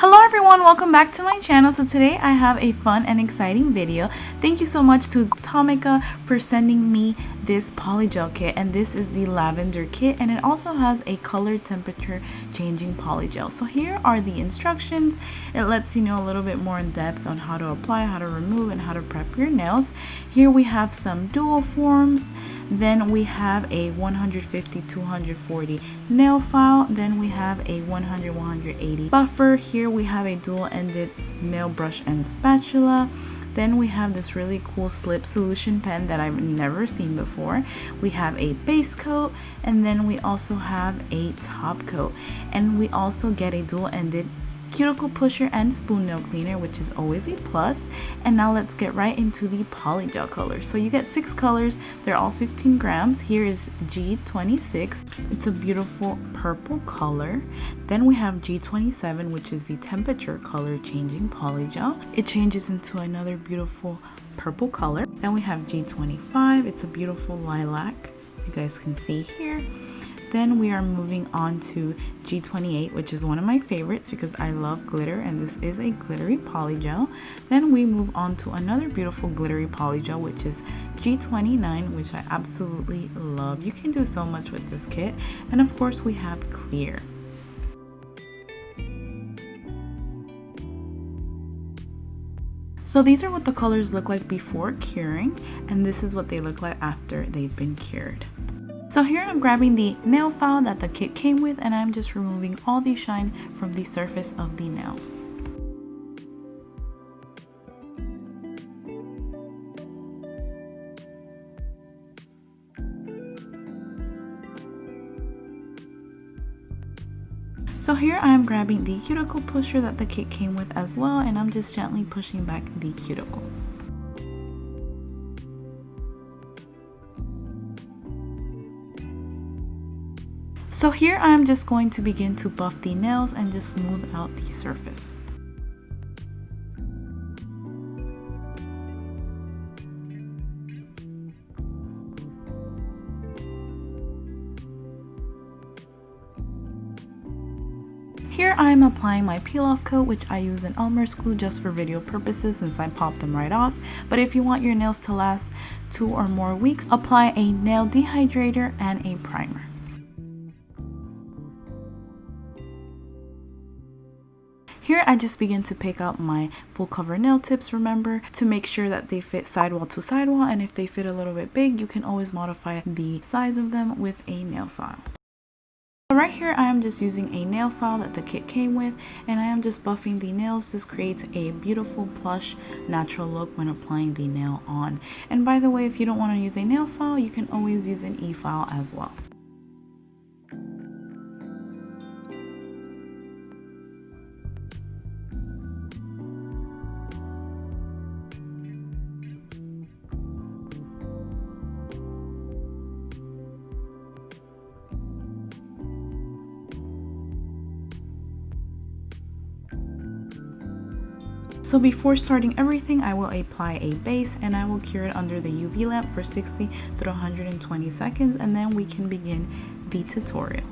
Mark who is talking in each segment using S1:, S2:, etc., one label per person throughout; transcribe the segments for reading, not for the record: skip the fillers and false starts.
S1: Hello everyone, welcome back to my channel. So today I have a fun and exciting video. Thank you so much to Tomicca for sending me this polygel kit, and this is the lavender kit, and it also has a color temperature changing polygel. So here are the instructions. It lets you know a little bit more in depth on how to apply, how to remove, and how to prep your nails. Here we have some dual forms. Then we have a 150-240 nail file. Then we have a 100-180 buffer. Here we have a dual-ended nail brush and spatula. Then we have this really cool slip solution pen that I've never seen before. We have a base coat, and then we also have a top coat. And we also get a dual-ended cuticle pusher and spoon nail cleaner, which is always a plus. And now let's get right into the polygel colors. So you get 6 colors, they're all 15 grams. Here is G26, it's a beautiful purple color. Then we have G27, which is the temperature color changing polygel. It changes into another beautiful purple color. Then we have G25, it's a beautiful lilac, as you guys can see here. Then we are moving on to G28, which is one of my favorites because I love glitter, and this is a glittery polygel. Then we move on to another beautiful glittery polygel, which is G29, which I absolutely love. You can do so much with this kit. And of course we have clear. So these are what the colors look like before curing, and this is what they look like after they've been cured. So here I'm grabbing the nail file that the kit came with, and I'm just removing all the shine from the surface of the nails. So here I am grabbing the cuticle pusher that the kit came with as well, and I'm just gently pushing back the cuticles. So here I am just going to begin to buff the nails and just smooth out the surface. Here I am applying my peel off coat, which I use an Elmer's glue just for video purposes since I pop them right off. But if you want your nails to last 2 or more weeks, apply a nail dehydrator and a primer. Here I just begin to pick out my full cover nail tips, remember, to make sure that they fit sidewall to sidewall, and if they fit a little bit big, you can always modify the size of them with a nail file. So right here I am just using a nail file that the kit came with, and I am just buffing the nails. This creates a beautiful plush natural look when applying the nail on. And by the way, if you don't want to use a nail file, you can always use an e-file as well. So before starting everything, I will apply a base, and I will cure it under the UV lamp for 60 to 120 seconds, and then we can begin the tutorial.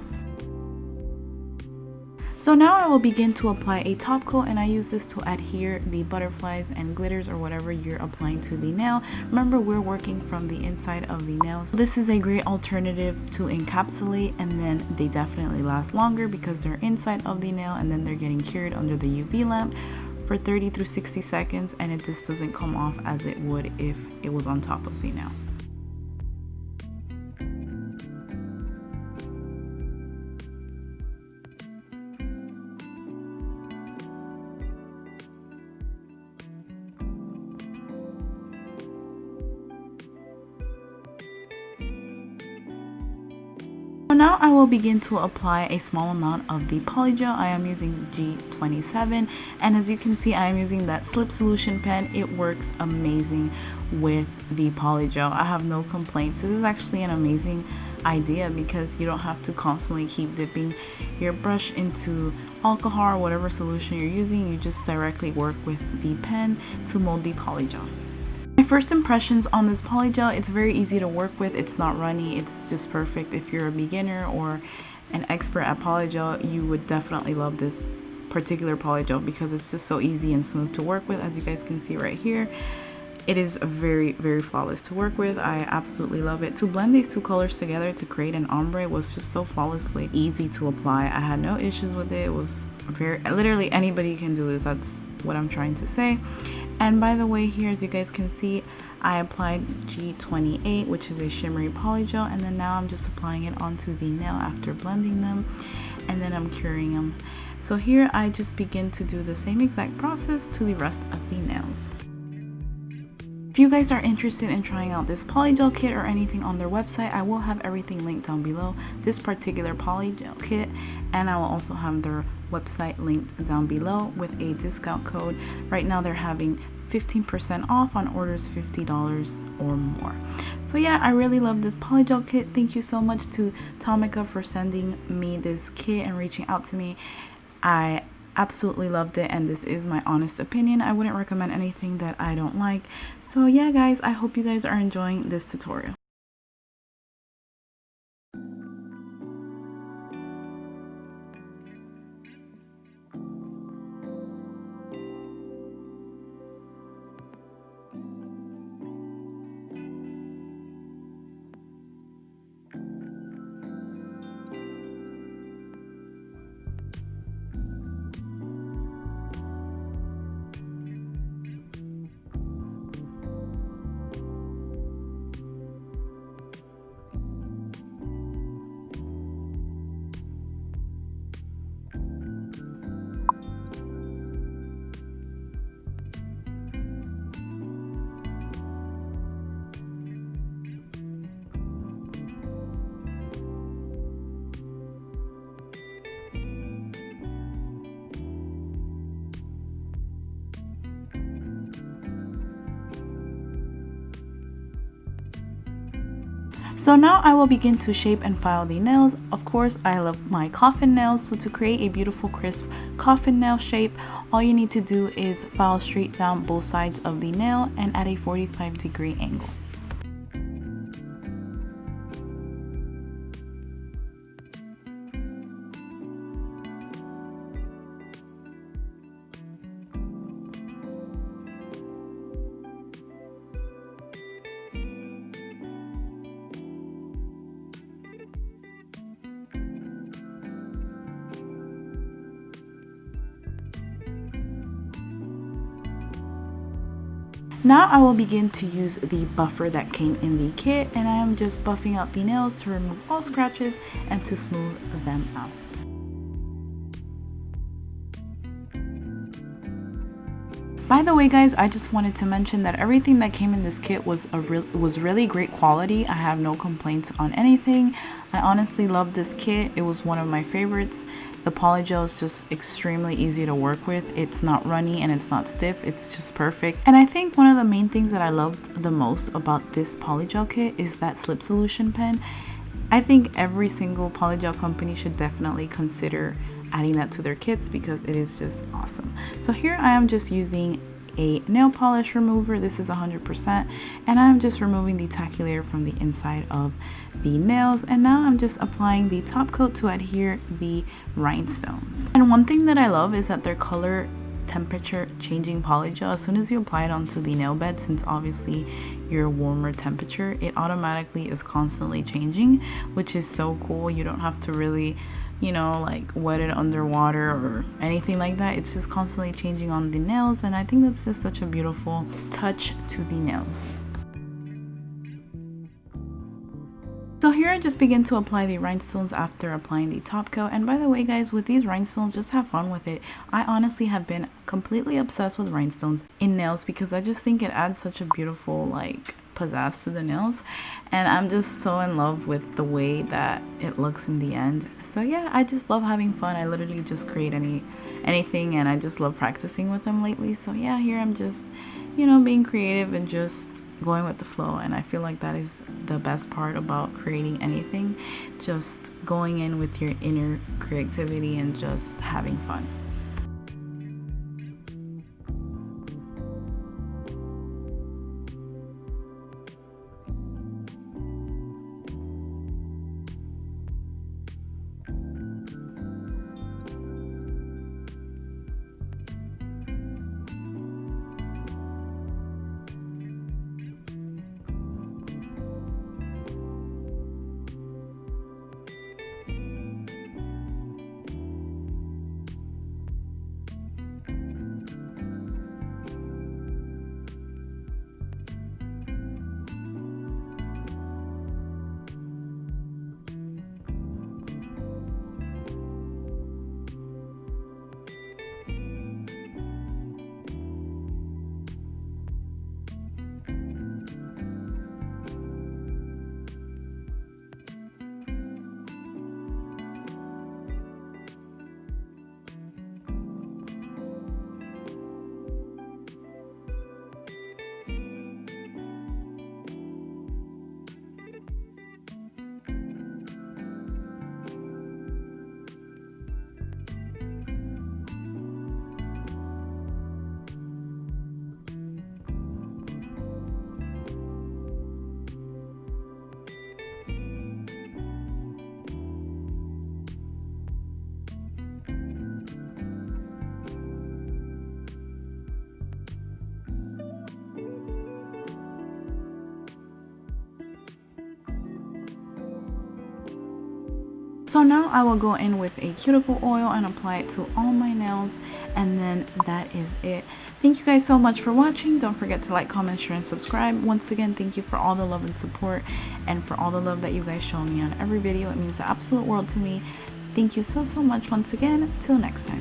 S1: So now I will begin to apply a top coat, and I use this to adhere the butterflies and glitters or whatever you're applying to the nail. Remember, we're working from the inside of the nail. So this is a great alternative to encapsulate, and then they definitely last longer because they're inside of the nail, and then they're getting cured under the UV lamp for 30 through 60 seconds, and it just doesn't come off as it would if it was on top of the nail. So now I will begin to apply a small amount of the polygel. I am using G27, and as you can see, I am using that slip solution pen. It works amazing with the polygel. I have no complaints. This is actually an amazing idea because you don't have to constantly keep dipping your brush into alcohol or whatever solution you're using. You just directly work with the pen to mold the polygel. My first impressions on this polygel, it's very easy to work with. It's not runny, it's just perfect. If you're a beginner or an expert at polygel, you would definitely love this particular polygel because it's just so easy and smooth to work with. As you guys can see right here, it is very, very flawless to work with. I absolutely love it. To blend these two colors together to create an ombre was just so flawlessly easy to apply. I had no issues with it. It was very, literally anybody can do this. That's what I'm trying to say. And by the way, here, as you guys can see, I applied G28, which is a shimmery polygel, and then now I'm just applying it onto the nail after blending them, and then I'm curing them. So here I just begin to do the same exact process to the rest of the nails. If you guys are interested in trying out this polygel kit or anything on their website, I will have everything linked down below, this particular polygel kit, and I will also have their website linked down below with a discount code. Right now they're having 15% off on orders $50 or more. So yeah, I really love this polygel kit. Thank you so much to Tomicca for sending me this kit and reaching out to me. I absolutely loved it, and this is my honest opinion. I wouldn't recommend anything that I don't like. So yeah guys, I hope you guys are enjoying this tutorial. So now I will begin to shape and file the nails. Of course, I love my coffin nails, so to create a beautiful crisp coffin nail shape, all you need to do is file straight down both sides of the nail and at a 45-degree angle. Now I will begin to use the buffer that came in the kit, and I am just buffing out the nails to remove all scratches and to smooth them out. By the way guys, I just wanted to mention that everything that came in this kit was really great quality. I have no complaints on anything. I honestly love this kit. It was one of my favorites. The polygel is just extremely easy to work with. It's not runny and it's not stiff. It's just perfect. And I think one of the main things that I loved the most about this polygel kit is that slip solution pen. I think every single polygel company should definitely consider adding that to their kits because it is just awesome. So here I am just using a nail polish remover. This is 100%, and I'm just removing the tacky layer from the inside of the nails, and now I'm just applying the top coat to adhere the rhinestones. And one thing that I love is that their color temperature changing polygel, as soon as you apply it onto the nail bed, since obviously you're warmer temperature, it automatically is constantly changing, which is so cool. You don't have to really, you know, like wet it underwater or anything like that. It's just constantly changing on the nails, and I think that's just such a beautiful touch to the nails. So here I just begin to apply the rhinestones after applying the top coat. And by the way guys, with these rhinestones, just have fun with it. I honestly have been completely obsessed with rhinestones in nails because I just think it adds such a beautiful like pizzazz to the nails, and I'm just so in love with the way that it looks in the end. So yeah, I just love having fun. I literally just create anything, and I just love practicing with them lately. So yeah, here I'm just, you know, being creative and just going with the flow, and I feel like that is the best part about creating anything, just going in with your inner creativity and just having fun. So now I will go in with a cuticle oil and apply it to all my nails, and then that is it. Thank you guys so much for watching. Don't forget to like, comment, share, and subscribe. Once again, thank you for all the love and support and for all the love that you guys show me on every video. It means the absolute world to me. Thank you so much once again. Till next time.